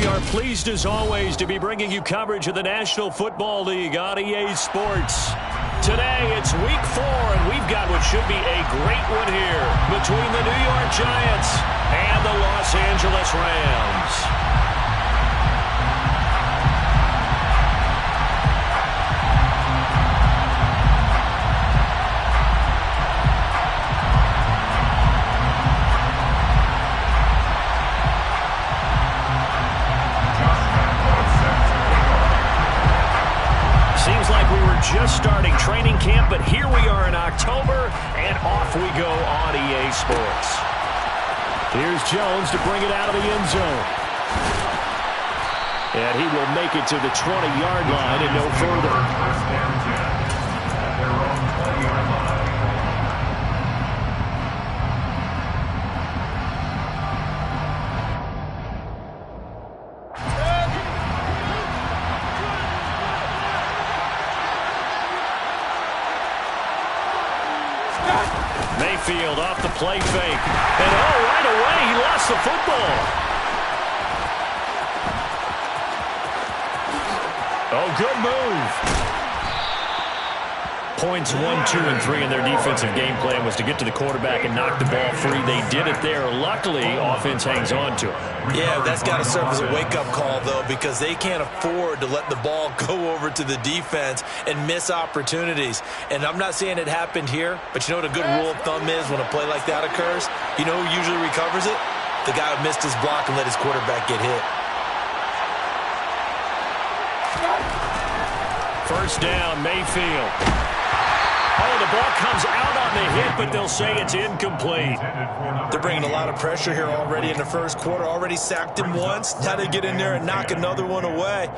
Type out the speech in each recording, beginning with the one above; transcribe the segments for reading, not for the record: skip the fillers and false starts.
We are pleased as always to be bringing you coverage of the National Football League on EA Sports. Today it's week 4 and we've got what should be a great one here between the New York Giants and the Los Angeles Rams. Just starting training camp, but here we are in October, and off we go on EA Sports. Here's Jones to bring it out of the end zone. And he will make it to the 20-yard line and no further. Mayfield off the play fake. And right away, he lost the football. Good move. Points 1, 2, and 3 in their defensive game plan was to get to the quarterback and knock the ball free. They did it there. Luckily, offense hangs on to it. Yeah, that's got to serve as a wake-up call, though, because they can't afford to let the ball go over to the defense and miss opportunities. And I'm not saying it happened here, but you know what a good rule of thumb is when a play like that occurs? You know who usually recovers it? The guy who missed his block and let his quarterback get hit. First down, Mayfield. The ball comes out on the hit, but they'll say it's incomplete. They're bringing a lot of pressure here already in the first quarter. Already sacked him once. Now they get in there and knock another one away.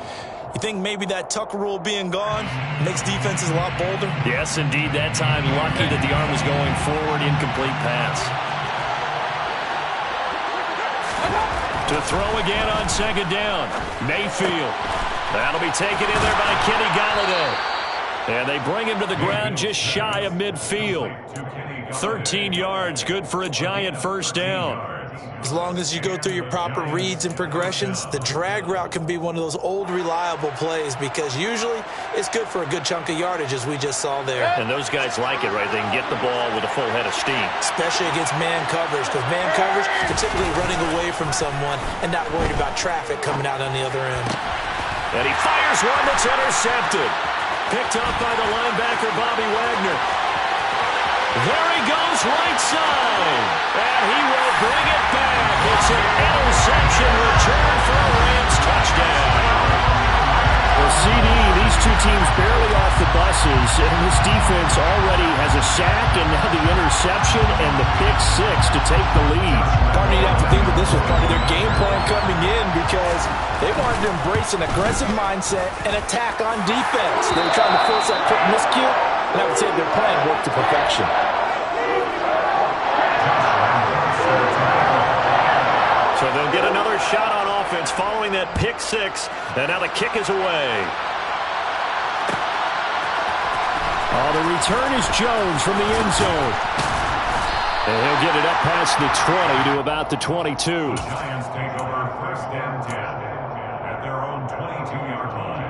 You think maybe that Tucker rule being gone makes defenses a lot bolder? Yes, indeed. That time, lucky that the arm was going forward. Incomplete pass. To throw again on second down. Mayfield. That'll be taken in there by Kenny Golladay. And they bring him to the ground just shy of midfield. 13 yards, good for a Giant first down. As long as you go through your proper reads and progressions, the drag route can be one of those old reliable plays because usually it's good for a good chunk of yardage as we just saw there. And those guys like it, right? They can get the ball with a full head of steam. Especially against man coverage, because man coverage, you're typically running away from someone and not worried about traffic coming out on the other end. And he fires one that's intercepted. Picked up by the linebacker, Bobby Wagner. There he goes, right side. And he will bring it back. It's an interception return for a Rams touchdown. Well, CD, these two teams barely off the buses, and this defense already has a sack and now the interception and the pick six to take the lead. Partner, you'd have to think that this was part of their game plan coming in because they wanted to embrace an aggressive mindset and attack on defense. They were trying to force that quick miscue, and I would say their plan worked to perfection. So they'll get another shot on offense following that pick six, and now the kick is away. The return is Jones from the end zone. And he'll get it up past the 20 to about the 22. Giants take over first and 10 at their own 22-yard line.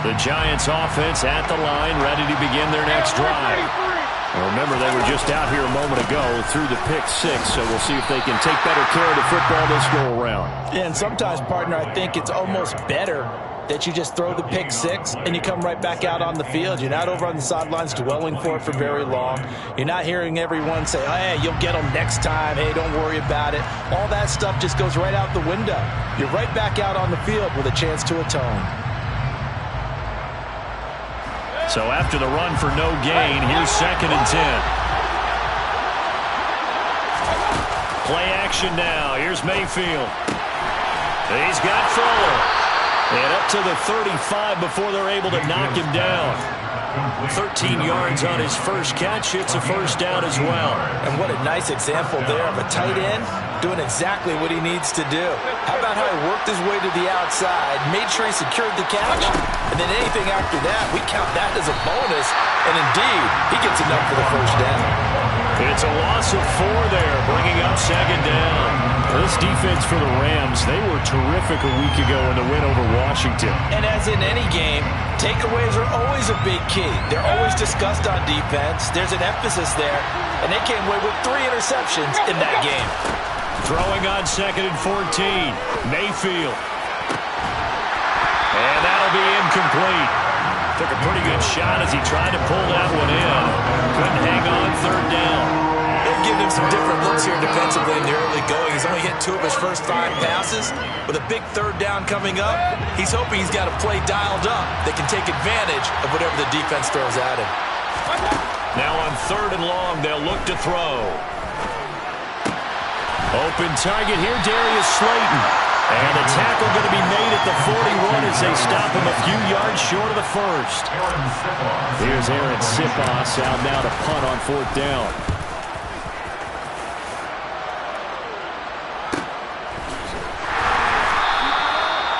The Giants offense at the line, ready to begin their next drive. And remember, they were just out here a moment ago through the pick six, so we'll see if they can take better care of the football this go-around. Yeah, and sometimes, partner, I think it's almost better that you just throw the pick six and you come right back out on the field. You're not over on the sidelines dwelling for it for very long. You're not hearing everyone say, oh, hey, you'll get them next time. Hey, don't worry about it. All that stuff just goes right out the window. You're right back out on the field with a chance to atone. So after the run for no gain, here's second and 10. Play action now. Here's Mayfield. He's got Fuller. And up to the 35 before they're able to knock him down. 13 yards on his first catch. It's a first down as well. And what a nice example there of a tight end doing exactly what he needs to do. How about how he worked his way to the outside, made sure he secured the catch, and then anything after that, we count that as a bonus. And indeed, he gets enough for the first down. It's a loss of 4 there, bringing up second down. This defense for the Rams, they were terrific a week ago in the win over Washington. And as in any game, takeaways are always a big key. They're always discussed on defense. There's an emphasis there, and they came away with 3 interceptions in that game. Throwing on 2nd and 14. Mayfield. And that'll be incomplete. Took a pretty good shot as he tried to pull that one in. Couldn't hang on 3rd down. They've given him some different looks here defensively in the early going. He's only hit 2 of his first 5 passes. With a big 3rd down coming up, he's hoping he's got a play dialed up that can take advantage of whatever the defense throws at him. Now on 3rd and long, they'll look to throw. Open target here, Darius Slayton. And the tackle going to be made at the 41 as they stop him a few yards short of the first. Here's Aaron Sipos out now to punt on 4th down.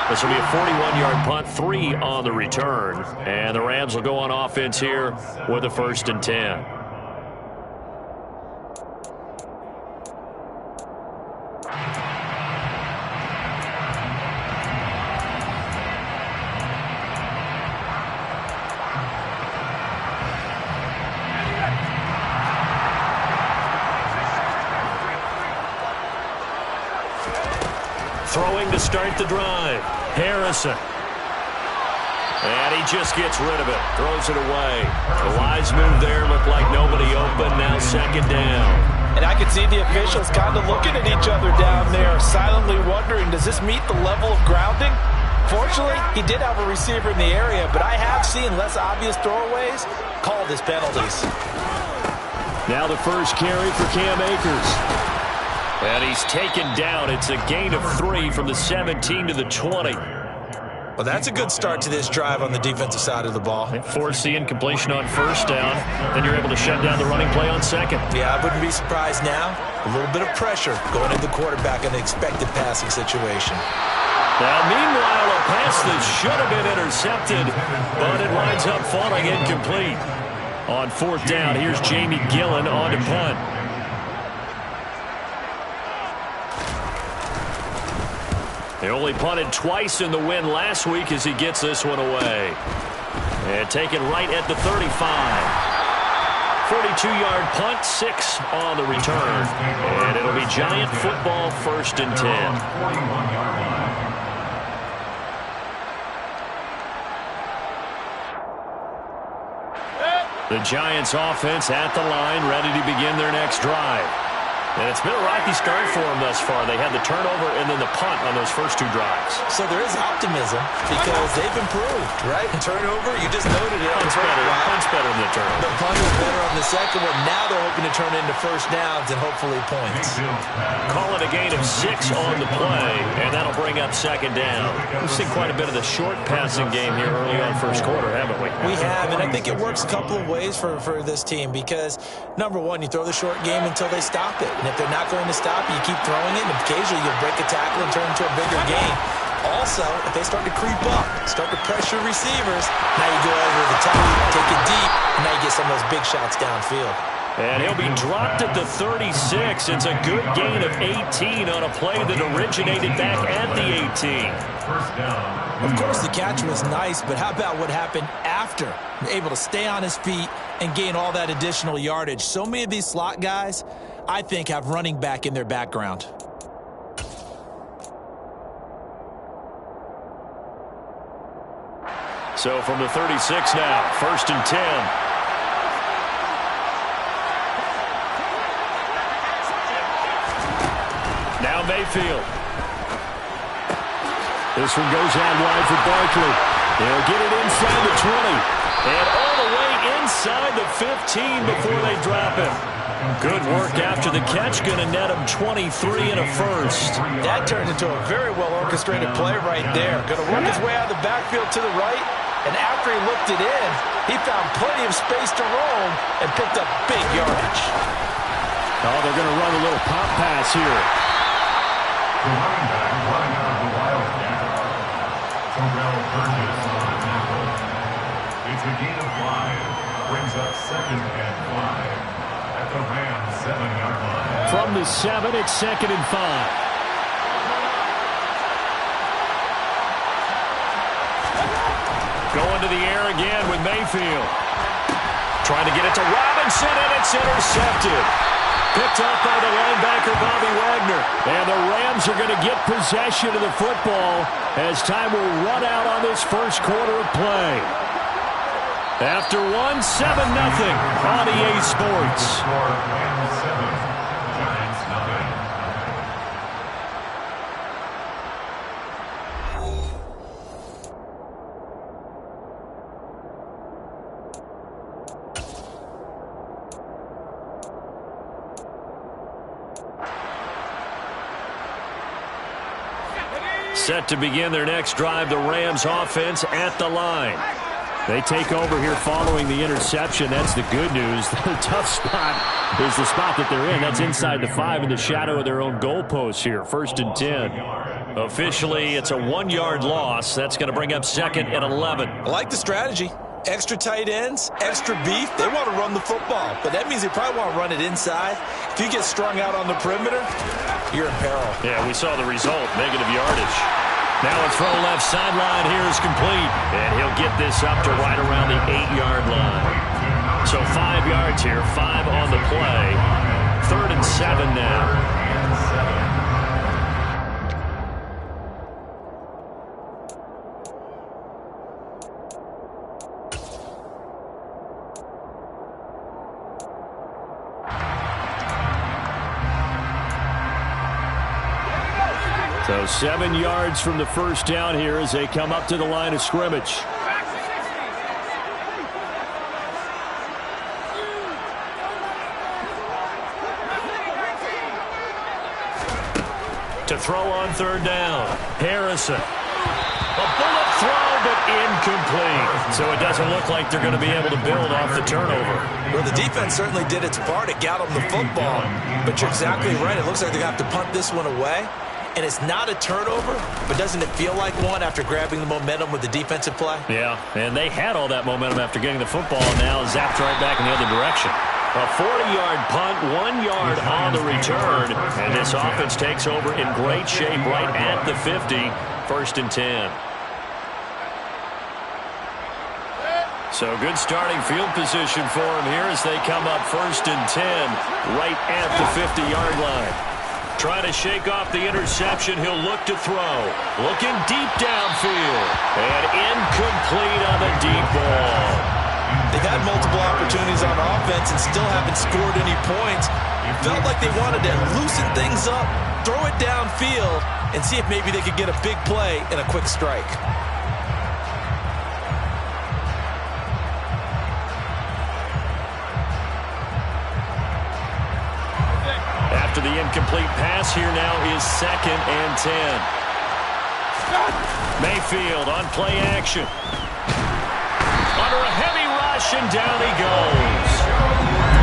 This will be a 41-yard punt, 3 on the return. And the Rams will go on offense here with a 1st and 10. Throwing to start the drive. Harrison. And he just gets rid of it. Throws it away. The wise move there. Looked like nobody open. Now 2nd down. And I can see the officials kind of looking at each other down there, silently wondering, does this meet the level of grounding? Fortunately, he did have a receiver in the area, but I have seen less obvious throwaways called as penalties. Now the first carry for Cam Akers. And he's taken down. It's a gain of 3 from the 17 to the 20. Well, that's a good start to this drive on the defensive side of the ball. Force the incompletion on 1st down. Then you're able to shut down the running play on 2nd. Yeah, I wouldn't be surprised now. A little bit of pressure going into the quarterback in an expected passing situation. Now, meanwhile, a pass that should have been intercepted, but it winds up falling incomplete. On 4th down, here's Jamie Gillen on to punt. They only punted twice in the win last week as he gets this one away. And taken right at the 35. 42-yard punt, 6 on the return. And it'll be Giant football, 1st and 10. The Giants offense at the line, ready to begin their next drive. And it's been a rocky start for them thus far. They had the turnover and then the punt on those first 2 drives. So there is optimism because they've improved, right? Turnover, you just noted it. Punt's better than the turnover. The punt was better on the second one. Now they're hoping to turn into 1st downs and hopefully points. Call it a gain of 6 on the play, and that'll bring up 2nd down. We've seen quite a bit of the short passing game here early on 1st quarter, haven't we? We have, and I think it works a couple of ways for this team because, number one, you throw the short game until they stop it. And if they're not going to stop you, keep throwing it, and occasionally you'll break a tackle and turn it into a bigger game. Also, if they start to creep up, start to pressure receivers, now you go over the top, take it deep, and now you get some of those big shots downfield. And he'll be dropped at the 36. It's a good gain of 18 on a play that originated back at the 18. Of course, the catch was nice, but how about what happened after? Able to stay on his feet and gain all that additional yardage. So many of these slot guys, I think, have running back in their background. So from the 36 now, 1st and 10. Now Mayfield. This one goes out wide for Barkley. They'll get it inside the 20. And all the way inside the 15 before they drop it. Good work after the catch. Going to net him 23 and a first. That turned into a very well-orchestrated play right there. Going to work his way out of the backfield to the right. And after he looked it in, he found plenty of space to roam and picked up big yardage. Oh, they're going to run a little pop pass here. The running back running out of the Wildcat. Terrell Burgess on the tackle. It's a gain of 5. Brings up 2nd and 5 at the Rams 7-yard line. From the 7, it's 2nd and 5. Going to the air again with Mayfield. Trying to get it to Robinson, and it's intercepted. Picked up by the linebacker, Bobby Wagner. And the Rams are going to get possession of the football as time will run out on this first quarter of play. After 1, 7-0 on EA Sports. Score, Rams 7, Giants nothing. Set to begin their next drive, the Rams offense at the line. They take over here following the interception. That's the good news. The tough spot is the spot that they're in. That's inside the 5 in the shadow of their own goalpost here. 1st and 10. Officially, it's a 1-yard loss. That's going to bring up 2nd and 11. I like the strategy. Extra tight ends, extra beef. They want to run the football, but that means they probably want to run it inside. If you get strung out on the perimeter, you're in peril. Yeah, we saw the result, negative yardage. Now a throw left sideline here is complete, and he'll get this up to right around the 8-yard line. So 5 yards here, 5 on the play. 3rd and 7 now. So 7 yards from the first down here as they come up to the line of scrimmage. To throw on 3rd down, Harrison. A bullet throw, but incomplete. So it doesn't look like they're going to be able to build off the turnover. Well, the defense certainly did its part. It got them the football. But you're exactly right. It looks like they're going to have to punt this one away. And it's not a turnover, but doesn't it feel like one after grabbing the momentum with the defensive play? Yeah, and they had all that momentum after getting the football, and now zapped right back in the other direction. A 40-yard punt, 1 yard on the return, and this offense takes over in great shape right at the 50, 1st and 10. So good starting field position for them here as they come up 1st and 10 right at the 50-yard line. Trying to shake off the interception. He'll look to throw. Looking deep downfield. And incomplete on the deep ball. They've had multiple opportunities on offense and still haven't scored any points. Felt like they wanted to loosen things up, throw it downfield, and see if maybe they could get a big play and a quick strike. After the incomplete pass, here now is 2nd and 10. Mayfield on play action. Under a heavy rush, and down he goes.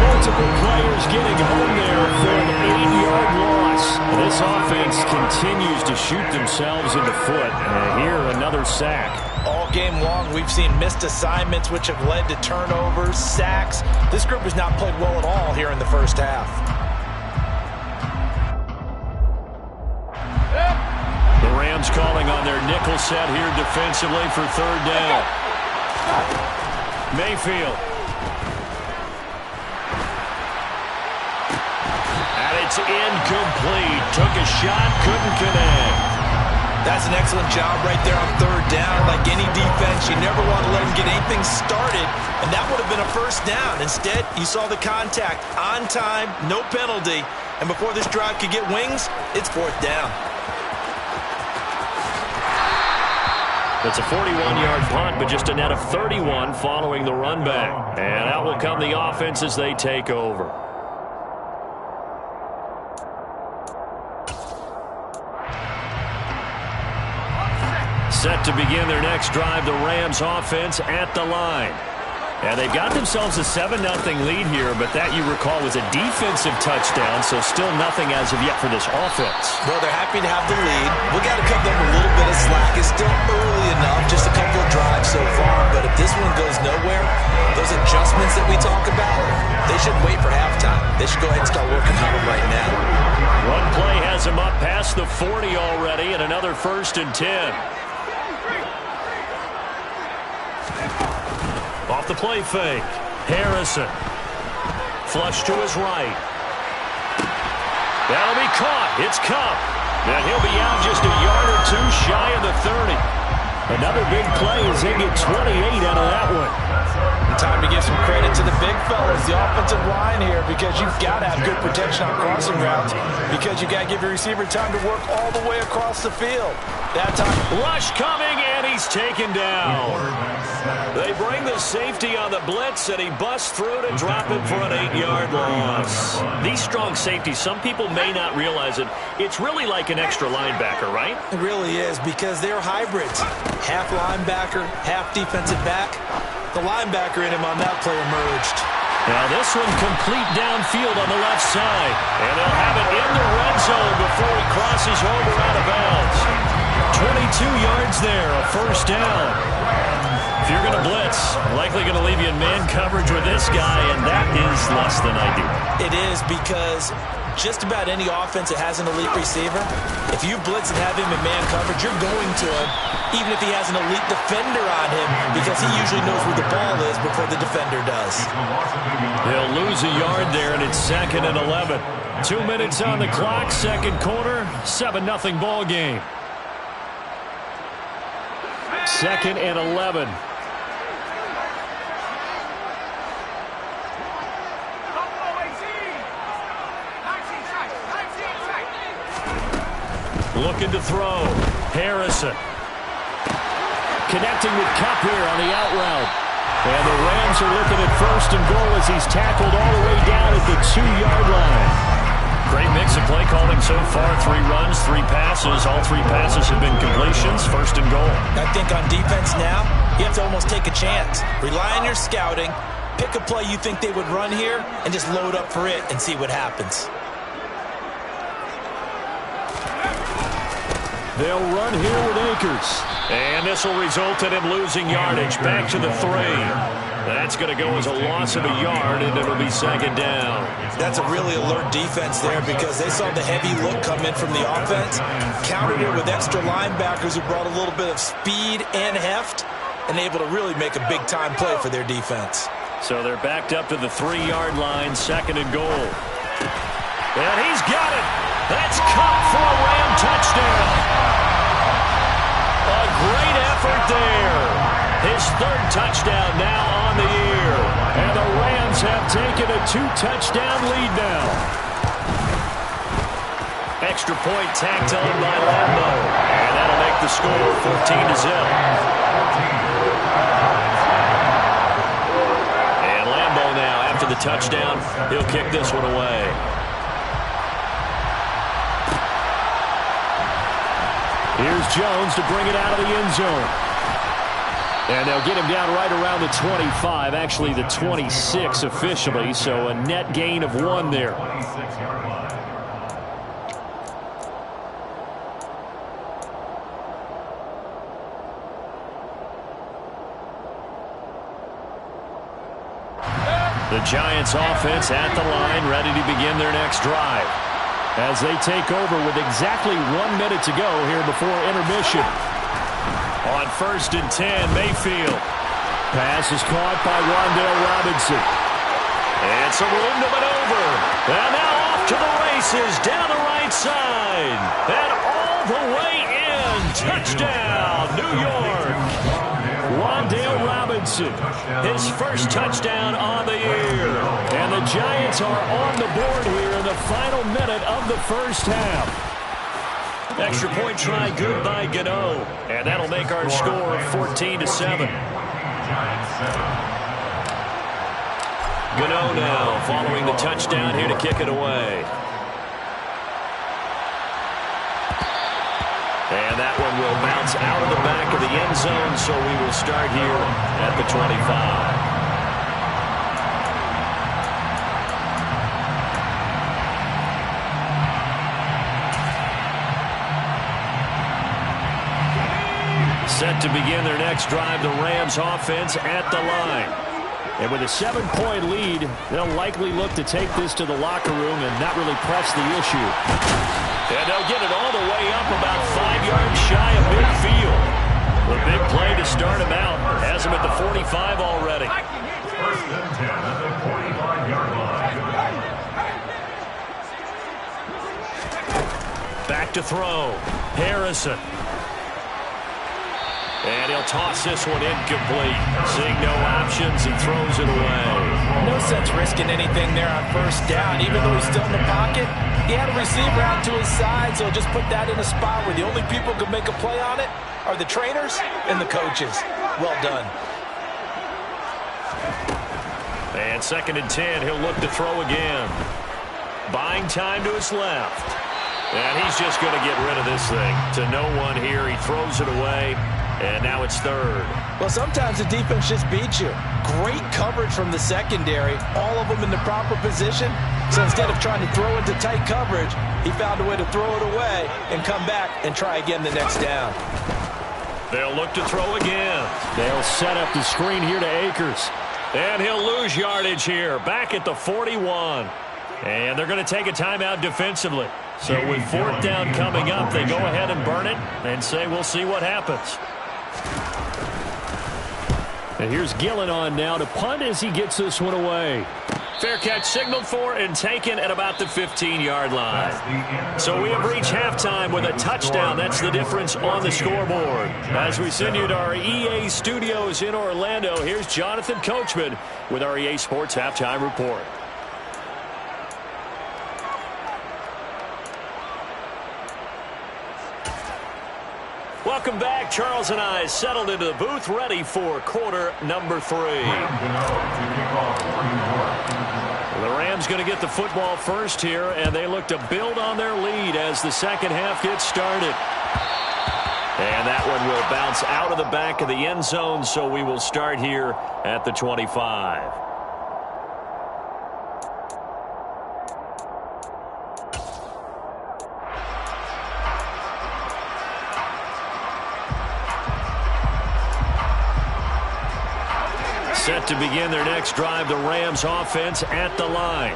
Multiple players getting home there for an 8-yard loss. This offense continues to shoot themselves in the foot. And here, another sack. All game long, we've seen missed assignments, which have led to turnovers, sacks. This group has not played well at all here in the first half. The Rams calling on their nickel set here defensively for 3rd down. Mayfield. And it's incomplete. Took a shot, couldn't connect. That's an excellent job right there on 3rd down. Like any defense, you never want to let them get anything started, and that would have been a 1st down. Instead, you saw the contact on time, no penalty, and before this drive could get wings, it's 4th down. It's a 41-yard punt, but just a net of 31 following the run back. And out will come the offense as they take over. Set to begin their next drive, the Rams offense at the line. And they've got themselves a 7-0 lead here, but that, you recall, was a defensive touchdown, so still nothing as of yet for this offense. Well, they're happy to have the lead. We got to cut them a little bit of slack. It's still early enough, just a couple of drives so far, but if this one goes nowhere, those adjustments that we talk about, they shouldn't wait for halftime. They should go ahead and start working on them right now. One play has them up past the 40 already, and another 1st and 10. Off the play fake. Harrison. Flush to his right. That'll be caught. It's Kupp. And he'll be out just a yard or two shy of the 30. Another big play as they get 28 out of that one. Time to give some credit to the big fellas, the offensive line here, because you've got to have good protection on crossing routes, because you've got to give your receiver time to work all the way across the field. That time, Rush coming, and he's taken down. They bring the safety on the blitz, and he busts through to drop him for an 8-yard loss. These strong safeties, some people may not realize it. It's really like an extra linebacker, right? it really is, because they're hybrids. Half linebacker, half defensive back. The linebacker in him on that play emerged. Now this one complete downfield on the left side. And they'll have it in the red zone before he crosses over out of bounds. 22 yards there, a 1st down. If you're going to blitz, likely going to leave you in man coverage with this guy, and that is less than ideal. It is, because just about any offense that has an elite receiver, if you blitz and have him in man coverage, you're going to him, even if he has an elite defender on him, because he usually knows where the ball is before the defender does. They'll lose a yard there, and it's 2nd and 11. 2 minutes on the clock, 2nd quarter, 7-0 ball game. 2nd and 11. Looking to throw. Harrison. Connecting with Kupp here on the out route. And the Rams are looking at 1st and goal as he's tackled all the way down at the 2-yard line. Great mix of play calling so far. 3 runs, 3 passes. All 3 passes have been completions. 1st and goal. I think on defense now, you have to almost take a chance. Rely on your scouting. Pick a play you think they would run here and just load up for it and see what happens. They'll run here with Akers. And this will result in him losing yardage. Back to the 3. That's going to go as a loss of a yard, and it'll be 2nd down. That's a really alert defense there, because they saw the heavy look come in from the offense, countered it with extra linebackers who brought a little bit of speed and heft, and able to really make a big-time play for their defense. So they're backed up to the 3-yard line, 2nd and goal. And he's got it. That's Kupp for a Ram touchdown. A great effort there. His 3rd touchdown now on the year. And the Rams have taken a 2-touchdown lead now. Extra point tacked on by Lambo. And that'll make the score 14-0. And Lambo now, after the touchdown, he'll kick this one away. Here's Jones to bring it out of the end zone. And they'll get him down right around the 25, actually the 26 officially, so a net gain of 1 there. The Giants offense at the line, ready to begin their next drive, as they take over with exactly 1 minute to go here before intermission. On 1st and 10, Mayfield. Pass is caught by Wan'Dale Robinson. And some room to maneuver. And now off to the races down the right side. And all the way in. Touchdown, New York. Wan'Dale Robinson, his 1st touchdown on the year. And the Giants are on the board here in the final minute of the 1st half. Extra point try good by Gano. And that'll make our score 14-7. Gano now following the touchdown here to kick it away. And that one will bounce out of the back of the end zone, so we will start here at the 25. Set to begin their next drive, the Rams offense at the line. And with a 7-point lead, they'll likely look to take this to the locker room and not really press the issue. And they'll get it all the way up about 5 yards shy of midfield. The big play to start him out has him at the 45 already. First and 10 at the 45-yard line. Back to throw. Harrison. And he'll toss this one incomplete. Seeing no options, he throws it away. No sense risking anything there on first down. Even though he's still in the pocket, he had a receiver out to his side, so just put that in a spot where the only people who can make a play on it are the trainers and the coaches. Well done. And 2nd and 10, he'll look to throw again. Buying time to his left. And he's just going to get rid of this thing. To no one here, he throws it away. And now it's 3rd. Well, sometimes the defense just beats you. Great coverage from the secondary, all of them in the proper position. So instead of trying to throw into tight coverage, he found a way to throw it away and come back and try again the next down. They'll look to throw again. They'll set up the screen here to Akers. And he'll lose yardage here, back at the 41. And they're going to take a timeout defensively. So with 4th down coming up, they go ahead and burn it and say we'll see what happens. And here's Gillen on now to punt as he gets this one away. Fair catch signaled for and taken at about the 15-yard line. So we have reached halftime with a touchdown. That's the difference on the scoreboard. As we send you to our EA studios in Orlando, here's Jonathan Coachman with our EA Sports Halftime Report. Welcome back. Charles and I settled into the booth, ready for quarter number 3. The Rams going to get the football first here, and they look to build on their lead as the second half gets started. And that one will bounce out of the back of the end zone, so we will start here at the 25. Set to begin their next drive, the Rams offense at the line.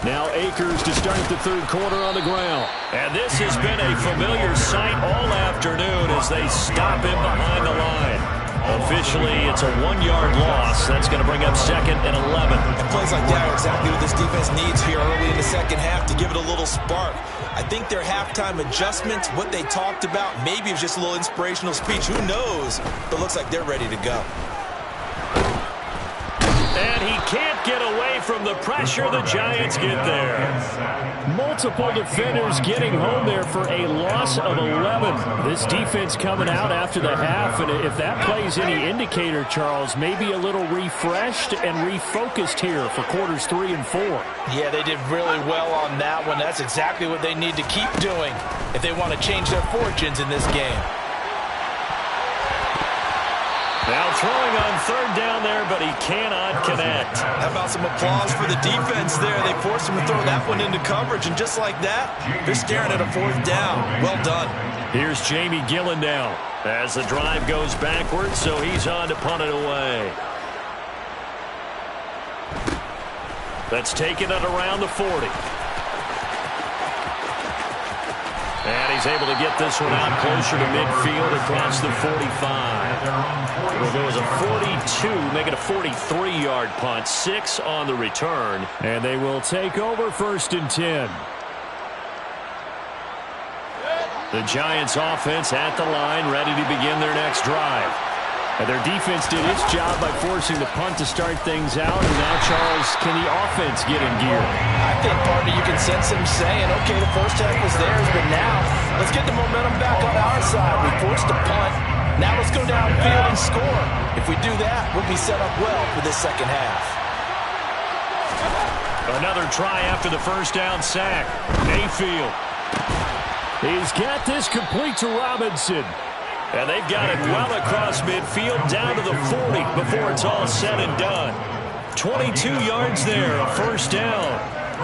Now Akers to start the 3rd quarter on the ground. And this has been a familiar sight all afternoon as they stop him behind the line. Officially, it's a 1-yard loss. That's going to bring up 2nd and 11. And plays like that are exactly what this defense needs here early in the second half to give it a little spark. I think their halftime adjustments, what they talked about, maybe it was just a little inspirational speech. Who knows? But it looks like they're ready to go. And he can't get away from the pressure. The Giants get there. Multiple defenders getting home there for a loss of 11. This defense coming out after the half, and if that plays any indicator, Charles, maybe a little refreshed and refocused here for quarters 3 and 4. Yeah, they did really well on that one. That's exactly what they need to keep doing if they want to change their fortunes in this game. Now throwing on 3rd down there, but he cannot connect. How about some applause for the defense there? They forced him to throw that one into coverage, and just like that, they're staring at a 4th down. Well done. Here's Jamie Gillen now as the drive goes backwards, so he's on to punt it away. That's taken it around the 40. And he's able to get this one out closer to midfield across the 45. It'll go as a 42, make it a 43-yard punt, 6 on the return. And they will take over 1st and 10. The Giants offense at the line, ready to begin their next drive. And their defense did its job by forcing the punt to start things out. And now, Charles, can the offense get in gear? I think, partner, you can sense them saying, okay, the first half was theirs, but now let's get the momentum back on our side. We forced a punt. Now let's go downfield and score. If we do that, we'll be set up well for this second half. Another try after the first down sack. Mayfield. He's got this complete to Robinson. And they've got it well across midfield down to the 40 before it's all said and done. 22 yards there, a first down.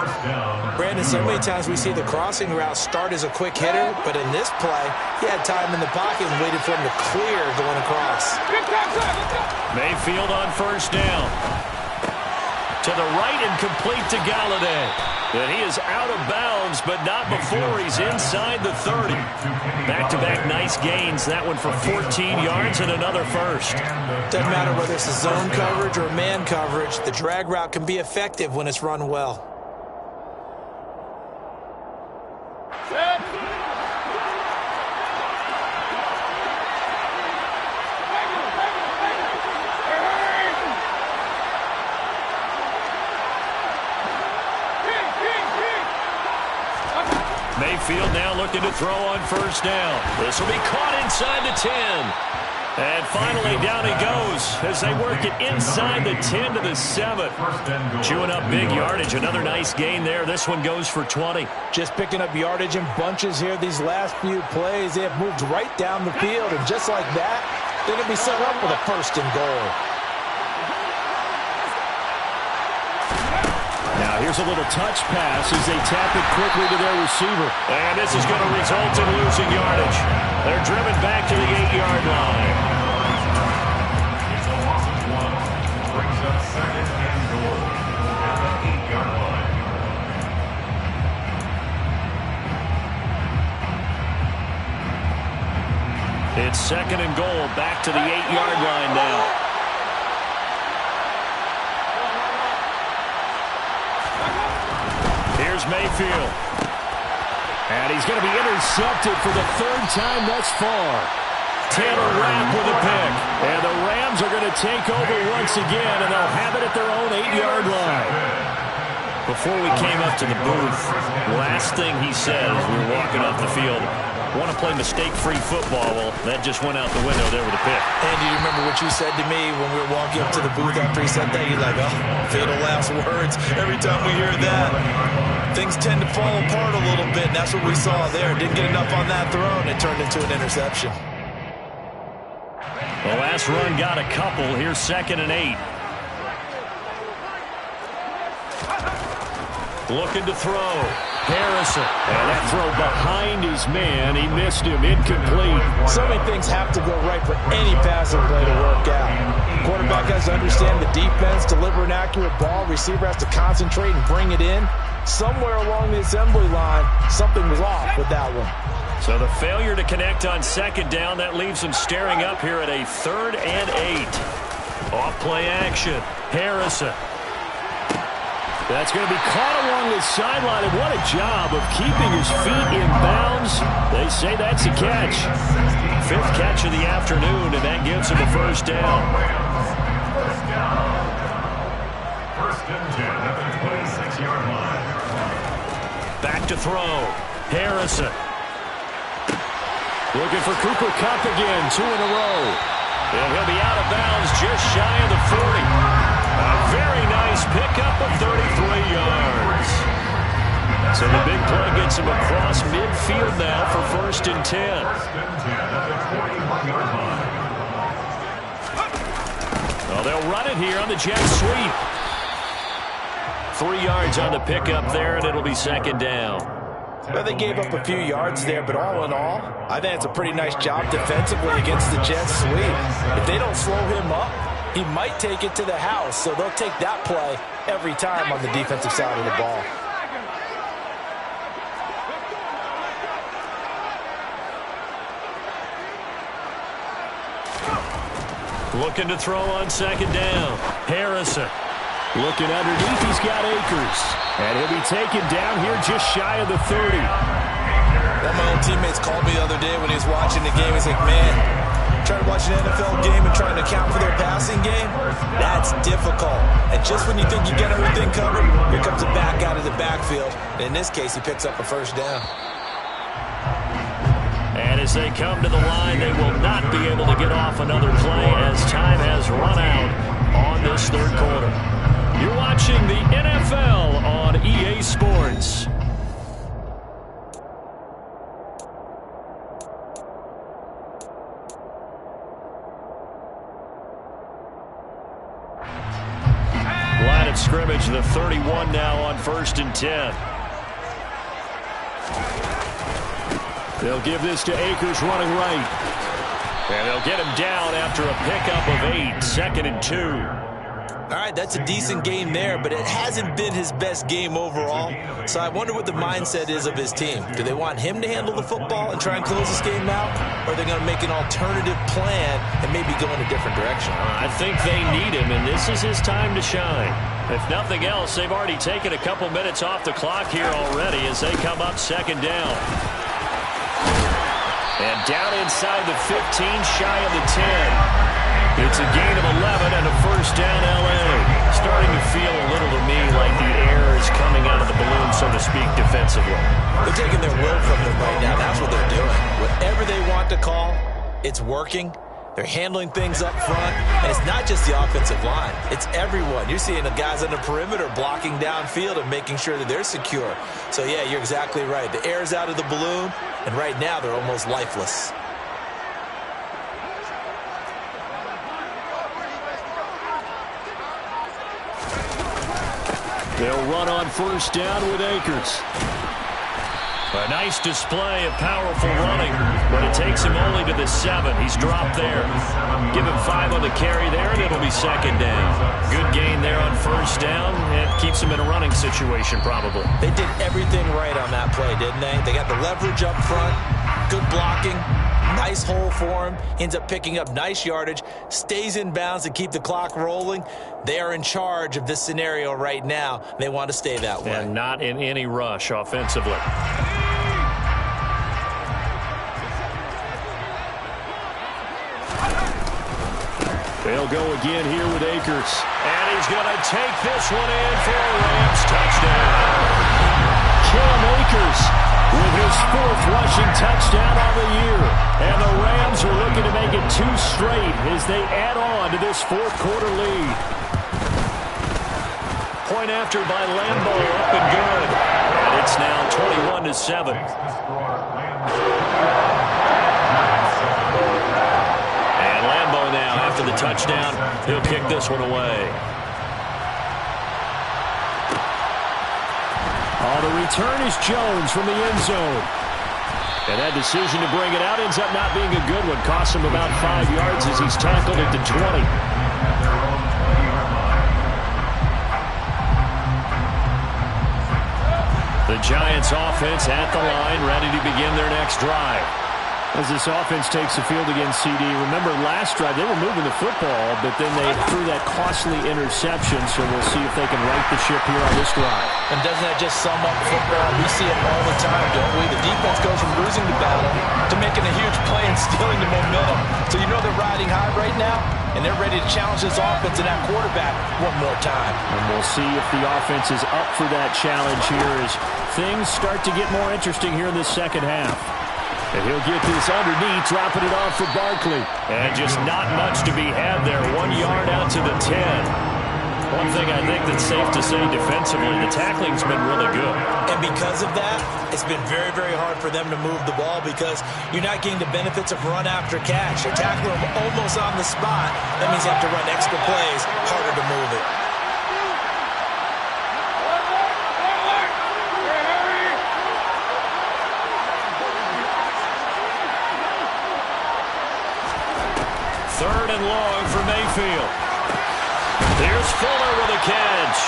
first down. Brandon, so many times we see the crossing route start as a quick hitter, but in this play, he had time in the pocket and waited for him to clear going across. Mayfield on first down. To the right and complete to Galladay. And he is out of bounds, but not before he's inside the 30. Back-to-back nice gains. That one for 14 yards and another first. Doesn't matter whether it's a zone coverage or man coverage. The drag route can be effective when it's run well. Mayfield now looking to throw on first down. This will be caught inside the 10. And finally down he goes as they work it inside the 10 to the 7. Chewing up big yardage. Another nice gain there. This one goes for 20. Just picking up yardage in bunches here these last few plays. They have moved right down the field, and just like that, they're going to be set up with a first and goal. Now here's a little touch pass as they tap it quickly to their receiver. And this is going to result in losing yardage. They're driven back to the 8-yard line. It's a loss of 1. Brings up second and goal at the 8-yard line. It's second and goal back to the 8-yard line now. Here's Mayfield. And he's going to be intercepted for the third time thus far. Taylor Rapp with a pick. And the Rams are going to take over once again, and they'll have it at their own 8-yard line. Before we came up to the booth, last thing he said as we were walking off the field, want to play mistake-free football. Well, that just went out the window there with a pick. And do you remember what you said to me when we were walking up to the booth after he said that? You're like, oh, fatal last words. Every time we hear that, things tend to fall apart a little bit, and that's what we saw there. Didn't get enough on that throw, and it turned into an interception. The last run got a couple. Here's second and 8. Looking to throw. Harrison. And that throw behind his man. He missed him. Incomplete. So many things have to go right for any passing play to work out. Quarterback has to understand the defense, deliver an accurate ball. Receiver has to concentrate and bring it in. Somewhere along the assembly line, something was off with that one. So the failure to connect on second down, that leaves them staring up here at a 3rd and 8. Off play action. Harrison. That's going to be caught along the sideline, and what a job of keeping his feet in bounds. They say that's a catch. 5th catch of the afternoon, and that gives him a first down. First and 10 at the 26-yard line. Back to throw. Harrison. Looking for Cooper Kupp again, 2 in a row. And he'll be out of bounds just shy of the 40. A very nice pickup of 33 yards. So the big play gets him across midfield now for first and 10. First and 10 at the 41-yard line. Well, they'll run it here on the jet sweep. 3 yards on the pickup there, and it'll be second down. Well, they gave up a few yards there, but all in all, I think it's a pretty nice job defensively against the jet sweep. If they don't slow him up, he might take it to the house, so they'll take that play every time on the defensive side of the ball. Looking to throw on second down. Harrison. Looking underneath, he's got Akers. And he'll be taken down here just shy of the 30. One of my old teammates called me the other day when he was watching the game. He's like, man, trying to watch an NFL game and trying to account for their passing game, that's difficult. And just when you think you get everything covered, here comes a back out of the backfield. In this case, he picks up a first down. And as they come to the line, they will not be able to get off another play as time has run out on this third quarter. You're watching the NFL on EA Sports. Line of scrimmage, the 31 now on 1st and 10. They'll give this to Akers running right. And they'll get him down after a pickup of 8, 2nd and 2. All right, that's a decent game there, but it hasn't been his best game overall. So I wonder what the mindset is of his team. Do they want him to handle the football and try and close this game out? Or are they going to make an alternative plan and maybe go in a different direction? I think they need him, and this is his time to shine. If nothing else, they've already taken a couple minutes off the clock here already as they come up 2nd down. And down inside the 15, shy of the 10. It's a gain of 11 and a 1st down, L.A. Starting to feel a little to me like the air is coming out of the balloon, so to speak, defensively. They're taking their will from them right now. That's what they're doing. Whatever they want to call, it's working. They're handling things up front. And it's not just the offensive line. It's everyone. You're seeing the guys on the perimeter blocking downfield and making sure that they're secure. So, yeah, you're exactly right. The air's out of the balloon, and right now they're almost lifeless. They'll run on 1st down with Akers. A nice display of powerful running, but it takes him only to the 7. He's dropped there. Give him 5 on the carry there, and it'll be 2nd down. Good gain there on 1st down. It keeps him in a running situation, probably. They did everything right on that play, didn't they? They got the leverage up front, good blocking, nice hole for him. Ends up picking up nice yardage, stays in bounds to keep the clock rolling. They are in charge of this scenario right now. They want to stay that way. And not in any rush offensively. They'll go again here with Akers. And he's going to take this one in for a Rams touchdown. Cam Akers with his 4th rushing touchdown on the year. And the Rams are looking to make it 2 straight as they add on to this 4th quarter lead. Point after by Lambo, up and good. And it's now 21-7. After the touchdown, he'll kick this one away. The return is Jones from the end zone. And that decision to bring it out ends up not being a good one. Costs him about 5 yards as he's tackled at the 20. The Giants offense at the line, ready to begin their next drive. As this offense takes the field against CD, remember last drive they were moving the football, but then they threw that costly interception, so we'll see if they can right the ship here on this drive. And doesn't that just sum up football? We see it all the time, don't we? The defense goes from losing the battle to making a huge play and stealing the momentum. So you know they're riding high right now, and they're ready to challenge this offense and that quarterback one more time. And we'll see if the offense is up for that challenge here as things start to get more interesting here in the second half. And he'll get this underneath, dropping it off for Barkley. And just not much to be had there. 1 yard out to the 10. One thing I think that's safe to say defensively, the tackling's been really good. And because of that, it's been very, very hard for them to move the ball because you're not getting the benefits of run after catch. You're tackling them almost on the spot. That means you have to run extra plays, harder to move it. Third and long for Mayfield. Here's Fuller with a catch.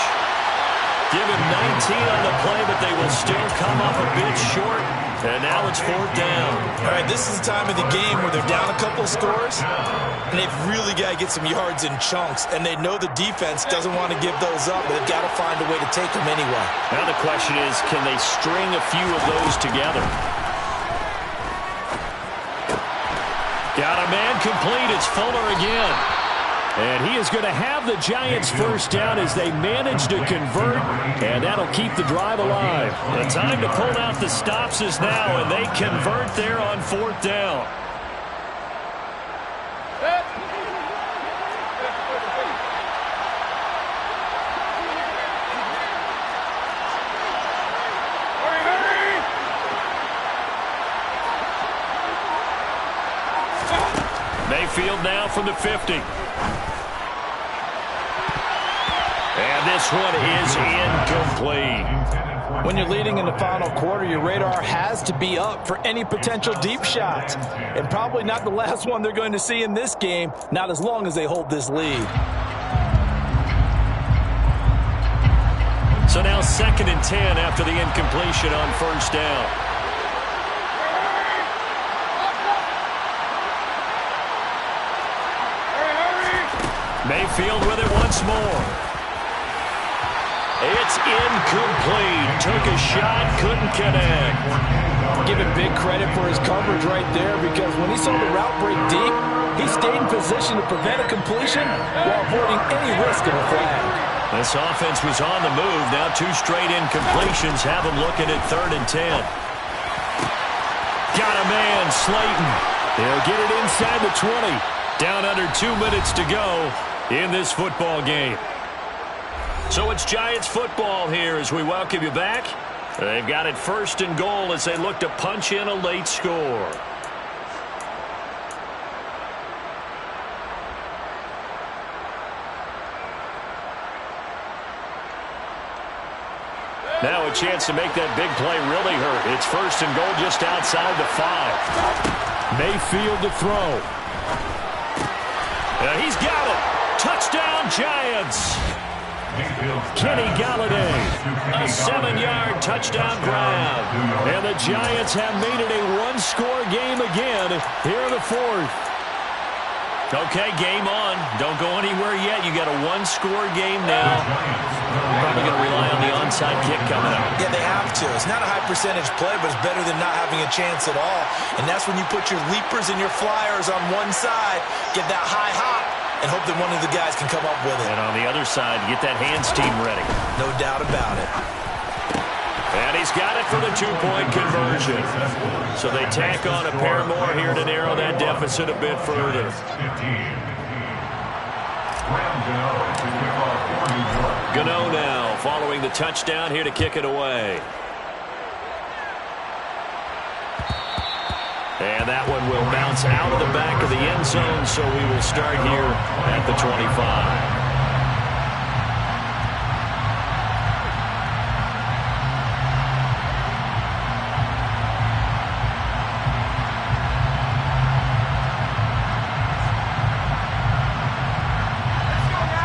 Give him 19 on the play, but they will still come up a bit short. And now it's 4th down. All right, this is the time of the game where they're down a couple of scores, and they've really got to get some yards in chunks. And they know the defense doesn't want to give those up, but they've got to find a way to take them anyway. Now the question is, can they string a few of those together? Got a man complete. It's Fuller again. And he is going to have the Giants first down as they manage to convert, and that'll keep the drive alive. The time to pull out the stops is now, and they convert there on 4th down. Mayfield now from the 50. And And this one is incomplete. When you're leading in the final quarter, your radar has to be up for any potential deep shots. And probably not the last one they're going to see in this game, not as long as they hold this lead. So now 2nd and 10 after the incompletion on first down. Mayfield with it once more. It's incomplete. Took a shot, couldn't connect. Give him big credit for his coverage right there, because when he saw the route break deep, he stayed in position to prevent a completion while avoiding any risk of a flag. This offense was on the move. Now 2 straight incompletions have them looking at 3rd and 10. Got a man, Slayton. They'll get it inside the 20. Down under 2 minutes to go in this football game. So it's Giants football here as we welcome you back. They've got it 1st and goal as they look to punch in a late score. Now a chance to make that big play really hurt. It's 1st and goal just outside the 5. Mayfield to throw. He's got it. Touchdown, Giants. Kenny Galladay, a 7-yard touchdown grab. And the Giants have made it a 1-score game again here in the 4th. Okay, game on. Don't go anywhere yet. You got a 1-score game now. Probably going to rely on the onside kick coming up. Yeah, they have to. It's not a high percentage play, but it's better than not having a chance at all. And that's when you put your leapers and your flyers on one side, get that high hop, and hope that one of the guys can come up with it. And on the other side, get that hands team ready. No doubt about it. And he's got it for the 2-point conversion. So they tack on a pair more here to narrow that deficit a bit further. Gano now following the touchdown here to kick it away. And that one will bounce out of the back of the end zone, so we will start here at the 25.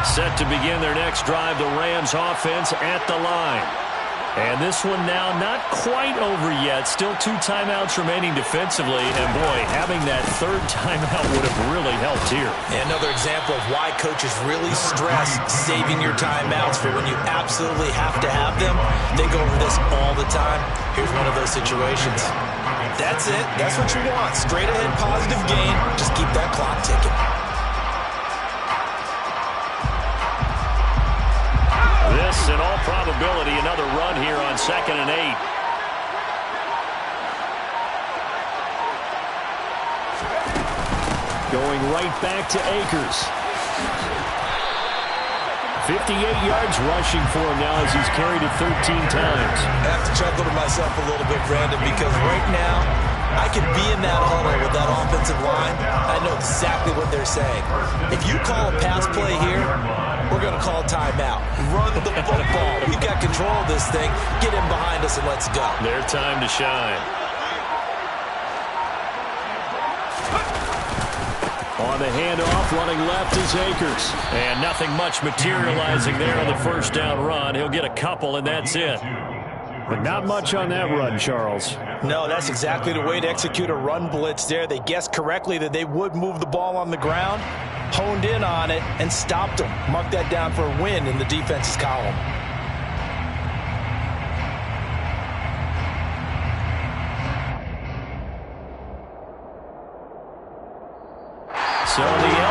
Set to begin their next drive, the Rams offense at the line. And this one now not quite over yet. Still 2 timeouts remaining defensively. And, boy, having that 3rd timeout would have really helped here. And another example of why coaches really stress saving your timeouts for when you absolutely have to have them. They go over this all the time. Here's one of those situations. That's it. That's what you want. Straight ahead positive gain. Just keep that clock ticking. This, in all probability, another run here on 2nd and 8. Going right back to Akers. 58 yards rushing for him now as he's carried it 13 times. I have to chuckle to myself a little bit, Brandon, because right now I could be in that huddle with that offensive line. I know exactly what they're saying. If you call a pass play here, we're going to call timeout. Run the football. We've got control of this thing. Get in behind us and let's go. Their time to shine. On the handoff, running left is Akers. And nothing much materializing there on the first down run. He'll get a couple, and that's it. But not much on that run, Charles. No, that's exactly the way to execute a run blitz there. They guessed correctly that they would move the ball on the ground, honed in on it, and stopped them. Mark that down for a win in the defense's column. So the